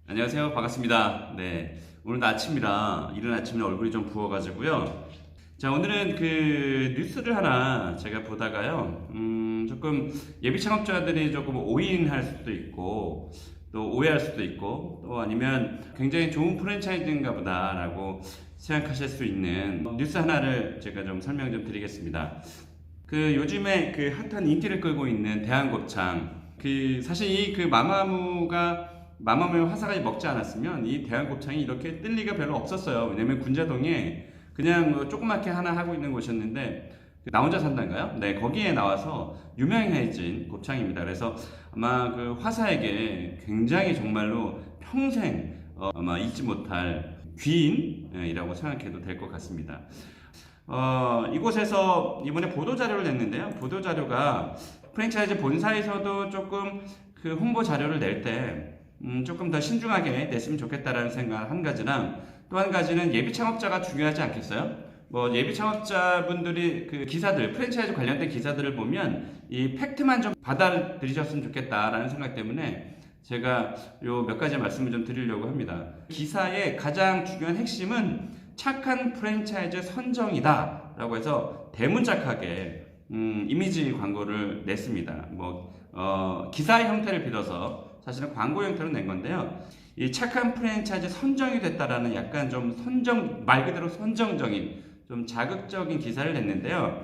안녕하세요. 반갑습니다. 네. 오늘도 아침이라, 이른 아침에 얼굴이 좀 부어가지고요. 자, 오늘은 그 뉴스를 하나 제가 보다가요. 조금 예비 창업자들이 조금 오인할 수도 있고, 또 오해할 수도 있고, 또 아니면 굉장히 좋은 프랜차이즈인가 보다라고 생각하실 수 있는 뉴스 하나를 제가 좀 설명 좀 드리겠습니다. 그 요즘에 그 핫한 인기를 끌고 있는 대한곱창. 사실 이 그 마마무의 화사가 먹지 않았으면 이 대한곱창이 이렇게 뜰 리가 별로 없었어요. 왜냐면 군자동에 그냥 뭐 조그맣게 하나 하고 있는 곳이었는데, 나 혼자 산다인가요? 네, 거기에 나와서 유명해진 곱창입니다. 그래서 아마 그 화사에게 굉장히 정말로 평생 아마 잊지 못할 귀인이라고 생각해도 될 것 같습니다. 이곳에서 이번에 보도자료를 냈는데요. 보도자료가 프랜차이즈 본사에서도 조금 그 홍보 자료를 낼때 조금 더 신중하게 냈으면 좋겠다라는 생각 한 가지랑, 또 한 가지는 예비 창업자가 중요하지 않겠어요? 뭐 예비 창업자분들이 그 기사들, 프랜차이즈 관련된 기사들을 보면 이 팩트만 좀 받아들이셨으면 좋겠다라는 생각 때문에 제가 요 몇 가지 말씀을 좀 드리려고 합니다. 기사의 가장 중요한 핵심은 착한 프랜차이즈 선정이다 라고 해서 대문짝하게 이미지 광고를 냈습니다. 기사 형태를 빌어서 사실은 광고 형태로 낸 건데요. 이 착한 프랜차이즈 선정이 됐다라는 약간 좀 말 그대로 선정적인, 좀 자극적인 기사를 냈는데요.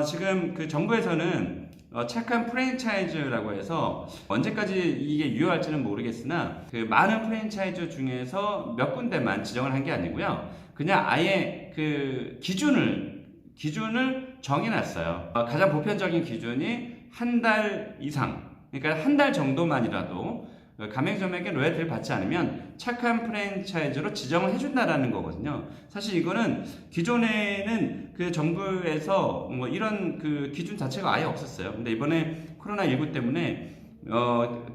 지금 그 정부에서는 착한 프랜차이즈라고 해서 언제까지 이게 유효할지는 모르겠으나, 그 많은 프랜차이즈 중에서 몇 군데만 지정을 한 게 아니고요. 그냥 아예 그 기준을 정해놨어요. 가장 보편적인 기준이 한 달 이상, 그러니까 한 달 정도만이라도 가맹점에게 로열티를 받지 않으면 착한 프랜차이즈로 지정을 해준다라는 거거든요. 사실 이거는 기존에는 그 정부에서 뭐 이런 그 기준 자체가 아예 없었어요. 근데 이번에 코로나19 때문에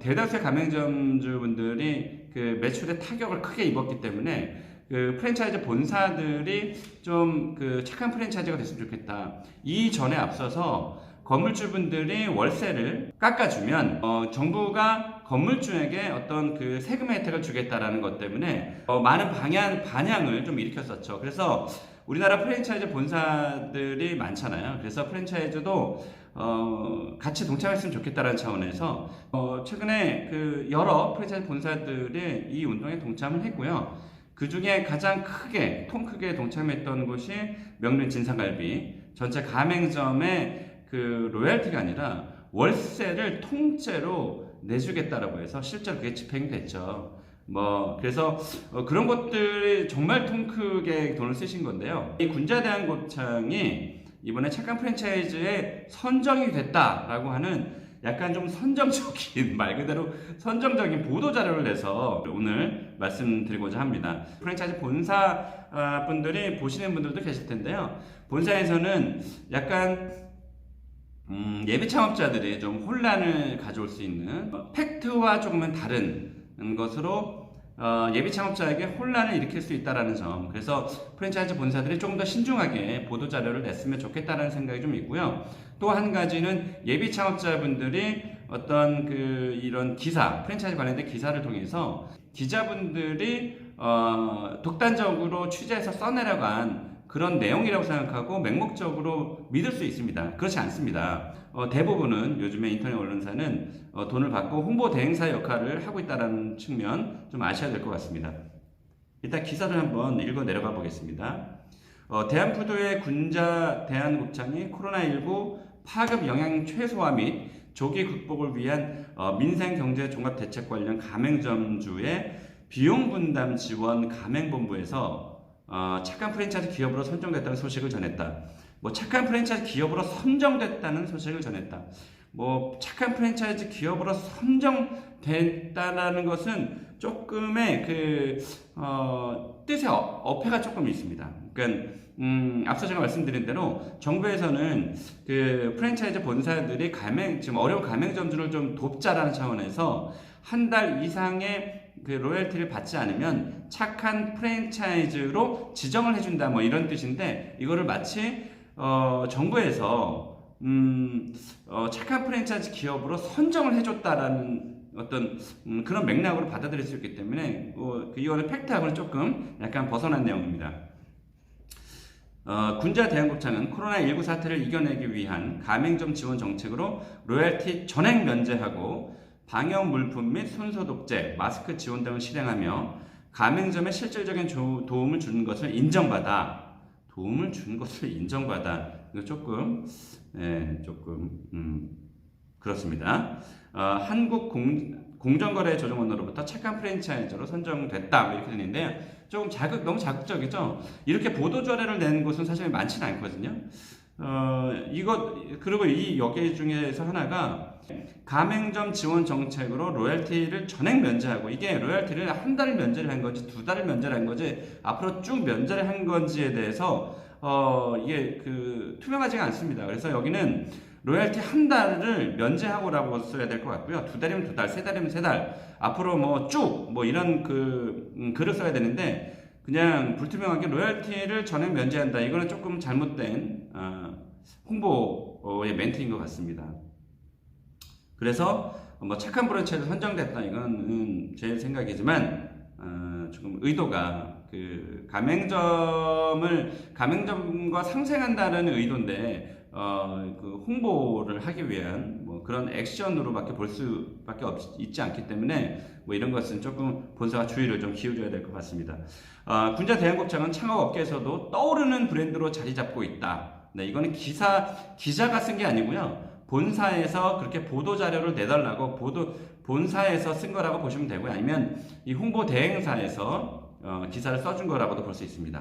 대다수의 가맹점주분들이 그 매출에 타격을 크게 입었기 때문에 그 프랜차이즈 본사들이 좀 그 착한 프랜차이즈가 됐으면 좋겠다. 이 전에 앞서서 건물주분들이 월세를 깎아주면 정부가 건물주에게 어떤 그 세금의 혜택을 주겠다라는 것 때문에 많은 반향을 좀 일으켰었죠. 그래서 우리나라 프랜차이즈 본사들이 많잖아요. 그래서 프랜차이즈도 같이 동참했으면 좋겠다라는 차원에서 최근에 그 여러 프랜차이즈 본사들이 이 운동에 동참을 했고요. 그 중에 가장 통 크게 동참했던 곳이 명륜 진상갈비. 전체 가맹점의 그 로열티가 아니라 월세를 통째로 내주겠다라고 해서 실제로 그게 집행이 됐죠. 그래서 그런 것들이 정말 통 크게 돈을 쓰신 건데요. 이 군자대한곱창이 이번에 착한 프랜차이즈에 선정이 됐다라고 하는 약간 좀 선정적인, 말 그대로 선정적인 보도자료를 내서 오늘 말씀드리고자 합니다. 프랜차이즈 본사 분들이 보시는 분들도 계실 텐데요. 본사에서는 약간 예비 창업자들이 좀 혼란을 가져올 수 있는 팩트와 조금은 다른 것으로 예비 창업자에게 혼란을 일으킬 수 있다는 점, 그래서 프랜차이즈 본사들이 조금 더 신중하게 보도자료를 냈으면 좋겠다는 생각이 좀 있고요. 또 한 가지는 예비 창업자분들이 어떤 이런 프랜차이즈 관련된 기사를 통해서 기자분들이 독단적으로 취재해서 써내려간 그런 내용이라고 생각하고 맹목적으로 믿을 수 있습니다. 그렇지 않습니다. 대부분은 요즘에 인터넷 언론사는 돈을 받고 홍보 대행사 역할을 하고 있다는 측면 좀 아셔야 될 것 같습니다. 일단 기사를 한번 읽어 내려가 보겠습니다. 대한푸드의 대한곱창이 코로나19 파급 영향 최소화 및 조기 극복을 위한 민생경제종합대책 관련 가맹점주의 비용 분담 지원 가맹본부에서 착한 프랜차이즈 기업으로 선정됐다는 소식을 전했다. 착한 프랜차이즈 기업으로 선정됐다는 소식을 전했다. 착한 프랜차이즈 기업으로 선정됐다는 것은 조금의 뜻의 어폐가 조금 있습니다. 그러니까 앞서 제가 말씀드린 대로 정부에서는 그 프랜차이즈 본사들이 지금 어려운 가맹점주를 좀 돕자라는 차원에서 한 달 이상의 그 로열티를 받지 않으면 착한 프랜차이즈로 지정을 해준다, 이런 뜻인데, 이거를 마치 정부에서 착한 프랜차이즈 기업으로 선정을 해줬다라는 어떤 그런 맥락으로 받아들일 수 있기 때문에 이거는 팩트하고는 조금 약간 벗어난 내용입니다. 군자 대한곱창은 코로나19 사태를 이겨내기 위한 가맹점 지원 정책으로 로열티 전액 면제하고 방역 물품 및 손소독제, 마스크 지원 등을 실행하며 가맹점에 실질적인 도움을 주는 것을 인정받아. 이거 조금 그렇습니다. 한국공정거래조정원으로부터 착한 프랜차이즈로 선정됐다 이렇게 되는데요. 조금 너무 자극적이죠. 이렇게 보도자료를 낸 곳은 사실 많지는 않거든요. 그리고 이 여기 중에서 하나가 가맹점 지원 정책으로 로열티를 전액 면제하고, 이게 로열티를 한 달을 면제를 한 건지 두 달을 면제를 한 건지 앞으로 쭉 면제를 한 건지에 대해서 이게 투명하지가 않습니다. 그래서 여기는 로열티 한 달을 면제하고라고 써야 될 것 같고요. 두 달이면 두 달, 세 달이면 세 달, 앞으로 이런 글을 써야 되는데 그냥 불투명하게 로열티를 전액 면제한다. 이거는 조금 잘못된 홍보의 멘트인 것 같습니다. 그래서 착한 브랜치에서 선정됐다. 이건 제 생각이지만 조금 의도가 가맹점과 상생한다는 의도인데 홍보를 하기 위한 그런 액션으로밖에 볼 수밖에 있지 않기 때문에 이런 것은 조금 본사가 주의를 좀 기울여야 될 것 같습니다. 군자 대한곱창은 창업업계에서도 떠오르는 브랜드로 자리 잡고 있다. 네, 이거는 기자가 쓴 게 아니고요. 본사에서 그렇게 보도 자료를 내달라고 본사에서 쓴 거라고 보시면 되고요. 아니면 이 홍보 대행사에서 기사를 써준 거라고도 볼 수 있습니다.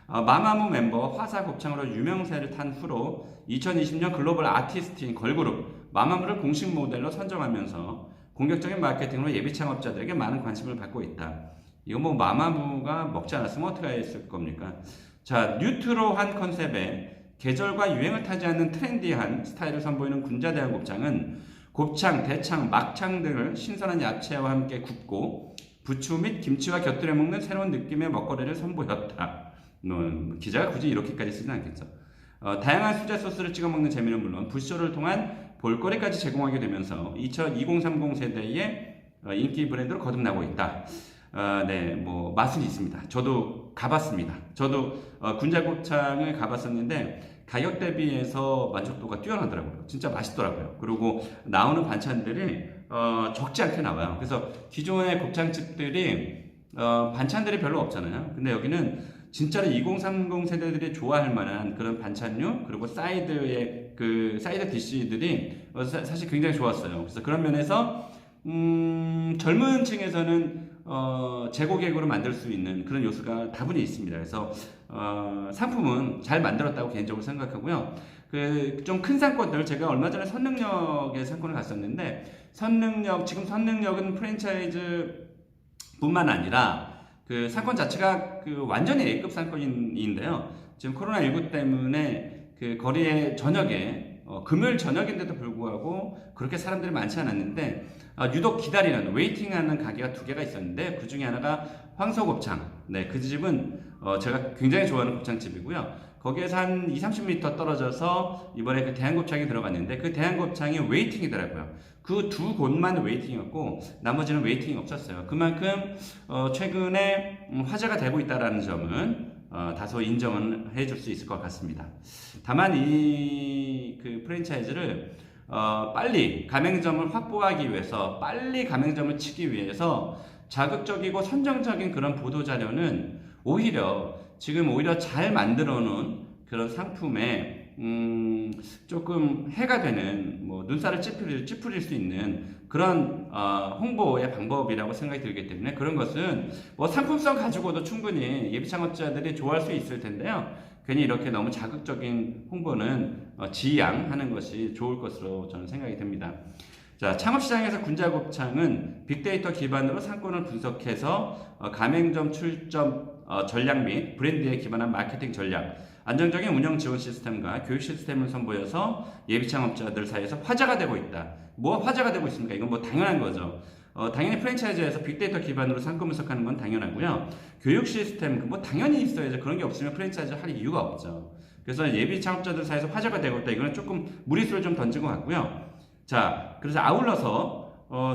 마마무 멤버 화사곱창으로 유명세를 탄 후로 2020년 글로벌 아티스트인 걸그룹 마마무를 공식 모델로 선정하면서 공격적인 마케팅으로 예비 창업자들에게 많은 관심을 받고 있다. 이거 마마무가 먹지 않았으면 어떻게 했을 겁니까? 자, 뉴트로한 컨셉에 계절과 유행을 타지 않는 트렌디한 스타일을 선보이는 군자 대한곱창은 곱창, 대창, 막창 등을 신선한 야채와 함께 굽고 부추 및 김치와 곁들여 먹는 새로운 느낌의 먹거리를 선보였다. 기자가 굳이 이렇게까지 쓰진 않겠죠. 다양한 수제 소스를 찍어 먹는 재미는 물론 부쇼를 통한 볼거리까지 제공하게 되면서 2030 세대의 인기 브랜드로 거듭나고 있다. 맛은 있습니다. 저도 가봤습니다. 저도 군자곱창을 가봤었는데 가격 대비해서 만족도가 뛰어나더라고요. 진짜 맛있더라고요. 그리고 나오는 반찬들이 적지 않게 나와요. 그래서 기존의 곱창집들이 반찬들이 별로 없잖아요. 근데 여기는 진짜로 2030 세대들이 좋아할 만한 그런 반찬류, 그리고 사이드의 사이드 디시들이 사실 굉장히 좋았어요. 그래서 그런 면에서 젊은 층에서는 재고객으로 만들 수 있는 그런 요소가 다분히 있습니다. 그래서 상품은 잘 만들었다고 개인적으로 생각하고요. 좀 큰 상권들, 제가 얼마 전에 선릉역에 상권을 갔었는데 지금 선릉역은 프랜차이즈 뿐만 아니라 상권 자체가 완전히 A급 상권인데요. 지금 코로나19 때문에 거리에 저녁에 금요일 저녁인데도 불구하고 그렇게 사람들이 많지 않았는데 유독 기다리는 웨이팅하는 가게가 두 개가 있었는데 그 중에 하나가 황소곱창. 네, 그 집은 제가 굉장히 좋아하는 곱창집이고요. 거기에서 한 20-30m 떨어져서 이번에 대한곱창이 들어갔는데 그 대한곱창이 웨이팅이더라고요. 그 두 곳만 웨이팅이었고 나머지는 웨이팅이 없었어요. 그만큼 최근에 화제가 되고 있다는 점은 다소 인정은 해줄 수 있을 것 같습니다. 다만 이 프랜차이즈를 빨리 가맹점을 확보하기 위해서, 빨리 가맹점을 치기 위해서 자극적이고 선정적인 그런 보도자료는 오히려 잘 만들어 놓은 그런 상품에 조금 해가 되는 눈살을 찌푸릴 수 있는 그런 홍보의 방법이라고 생각이 들기 때문에 그런 것은 상품성 가지고도 충분히 예비 창업자들이 좋아할 수 있을 텐데요. 괜히 이렇게 너무 자극적인 홍보는 지양하는 것이 좋을 것으로 저는 생각이 됩니다. 자, 창업시장에서 군자곱창은 빅데이터 기반으로 상권을 분석해서 가맹점 출점 전략 및 브랜드에 기반한 마케팅 전략, 안정적인 운영 지원 시스템과 교육 시스템을 선보여서 예비 창업자들 사이에서 화제가 되고 있다. 화제가 되고 있습니까? 이건 당연한 거죠. 당연히 프랜차이즈에서 빅데이터 기반으로 상권 분석하는 건 당연하고요. 교육 시스템 당연히 있어야죠. 그런 게 없으면 프랜차이즈를 할 이유가 없죠. 그래서 예비 창업자들 사이에서 화제가 되고 있다. 이거는 조금 무리수를 좀 던진 것 같고요. 자, 그래서 아울러서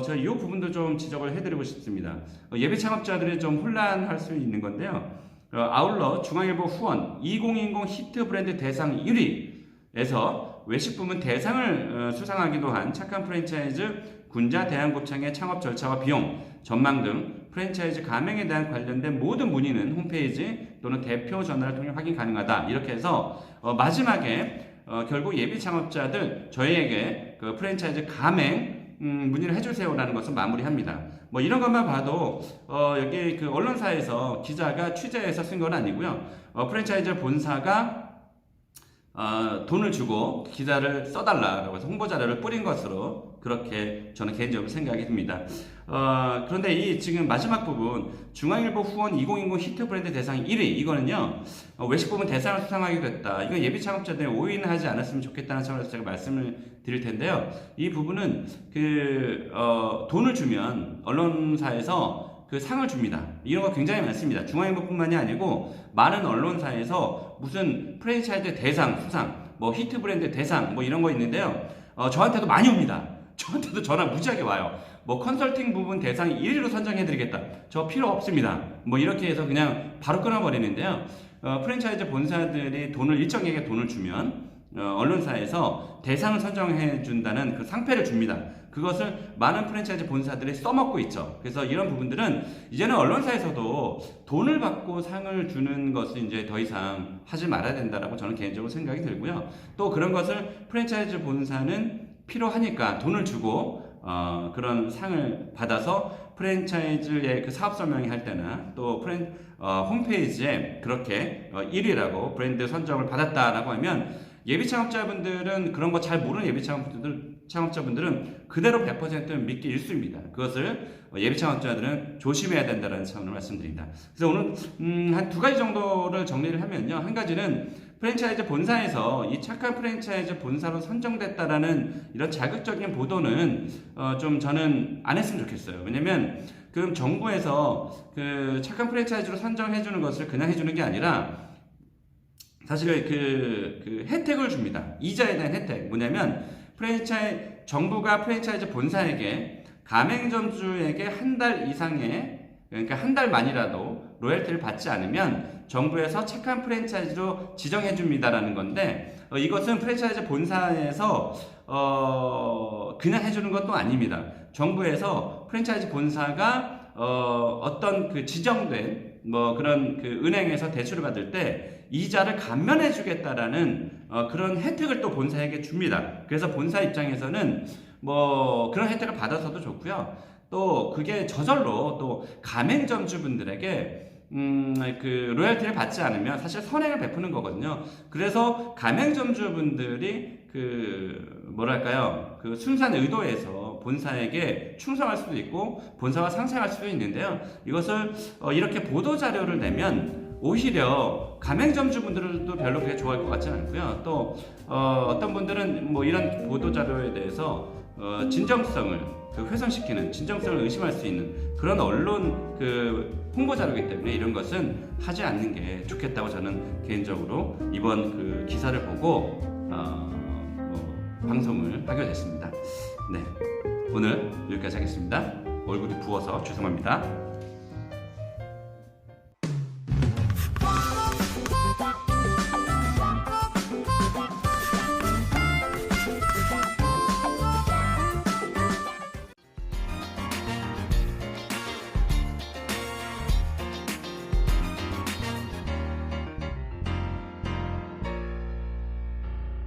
제가 이 부분도 좀 지적을 해드리고 싶습니다. 예비 창업자들이 좀 혼란할 수 있는 건데요. 아울러 중앙일보 후원 2020 히트 브랜드 대상 1위에서 외식 부문 대상을 수상하기도 한 착한 프랜차이즈 군자 대한곱창의 창업 절차와 비용, 전망 등 프랜차이즈 가맹에 대한 관련된 모든 문의는 홈페이지 또는 대표 전화를 통해 확인 가능하다. 이렇게 해서 마지막에 결국 예비 창업자들 저희에게 그 프랜차이즈 가맹 문의를 해주세요라는 것을 마무리합니다. 뭐 이런 것만 봐도 여기 그 언론사에서 기자가 취재해서 쓴 건 아니고요. 프랜차이즈 본사가 돈을 주고 기자를 써달라고 해서 홍보 자료를 뿌린 것으로 그렇게 저는 개인적으로 생각이 듭니다. 그런데 이 지금 마지막 부분 중앙일보 후원 2020 히트 브랜드 대상 1위 이거는요 외식 부문 대상을 수상하게 됐다. 이건 예비 창업자들이 오인을 하지 않았으면 좋겠다는 차원에서 제가 말씀을 드릴 텐데요. 이 부분은 돈을 주면 언론사에서 그 상을 줍니다. 이런 거 굉장히 많습니다. 중앙일보뿐만이 아니고 많은 언론사에서 무슨 프랜차이즈 대상 수상, 뭐 히트 브랜드 대상 뭐 이런 거 있는데요. 저한테도 많이 옵니다. 저한테도 전화 무지하게 와요. 뭐 컨설팅 부분 대상 1위로 선정해드리겠다. 저 필요 없습니다. 뭐 이렇게 해서 그냥 바로 끊어버리는데요. 프랜차이즈 본사들이 일정액의 돈을 주면 언론사에서 대상을 선정해준다는 그 상패를 줍니다. 그것을 많은 프랜차이즈 본사들이 써먹고 있죠. 그래서 이런 부분들은 이제는 언론사에서도 돈을 받고 상을 주는 것을 이제 더 이상 하지 말아야 된다라고 저는 개인적으로 생각이 들고요. 또 그런 것을 프랜차이즈 본사는 필요하니까 돈을 주고 그런 상을 받아서 프랜차이즈의 그 사업 설명회 할 때나 또 홈페이지에 그렇게 1위라고 브랜드 선정을 받았다라고 하면 예비 창업자분들은 그런 거 잘 모르는 예비 창업자분들은 그대로 100% 믿기 일쑤입니다. 그것을 예비 창업자들은 조심해야 된다는 차원을 말씀드립니다. 그래서 오늘 한 두 가지 정도를 정리를 하면요. 한 가지는 프랜차이즈 본사에서 이 착한 프랜차이즈 본사로 선정됐다라는 이런 자극적인 보도는 좀 저는 안 했으면 좋겠어요. 왜냐면 그럼 정부에서 그 착한 프랜차이즈로 선정해주는 것을 그냥 해주는 게 아니라 사실 그 혜택을 줍니다. 이자에 대한 혜택. 뭐냐면 정부가 프랜차이즈 본사에게 가맹점주에게 한 달 이상의 그러니까 한 달만이라도 로열티를 받지 않으면 정부에서 착한 프랜차이즈로 지정해 줍니다라는 건데 이것은 프랜차이즈 본사에서 그냥 해주는 것도 아닙니다. 정부에서 프랜차이즈 본사가 어떤 그 지정된 뭐 그런 그 은행에서 대출을 받을 때 이자를 감면해 주겠다라는 그런 혜택을 또 본사에게 줍니다. 그래서 본사 입장에서는 뭐 그런 혜택을 받아서도 좋고요. 또 그게 저절로 또 가맹점주분들에게 그 로열티를 받지 않으면 사실 선행을 베푸는 거거든요. 그래서 가맹점주분들이 그 뭐랄까요, 그 순수한 의도에서 본사에게 충성할 수도 있고 본사와 상생할 수도 있는데요. 이것을 이렇게 보도 자료를 내면 오히려 가맹점주분들도 별로 그게 좋아할 것 같지는 않고요. 또 어떤 분들은 뭐 이런 보도 자료에 대해서 진정성을 훼손시키는, 진정성을 의심할 수 있는 그런 언론 그 홍보 자료이기 때문에 이런 것은 하지 않는 게 좋겠다고 저는 개인적으로 이번 그 기사를 보고 방송을 하게 됐습니다. 네, 오늘 여기까지 하겠습니다. 얼굴이 부어서 죄송합니다.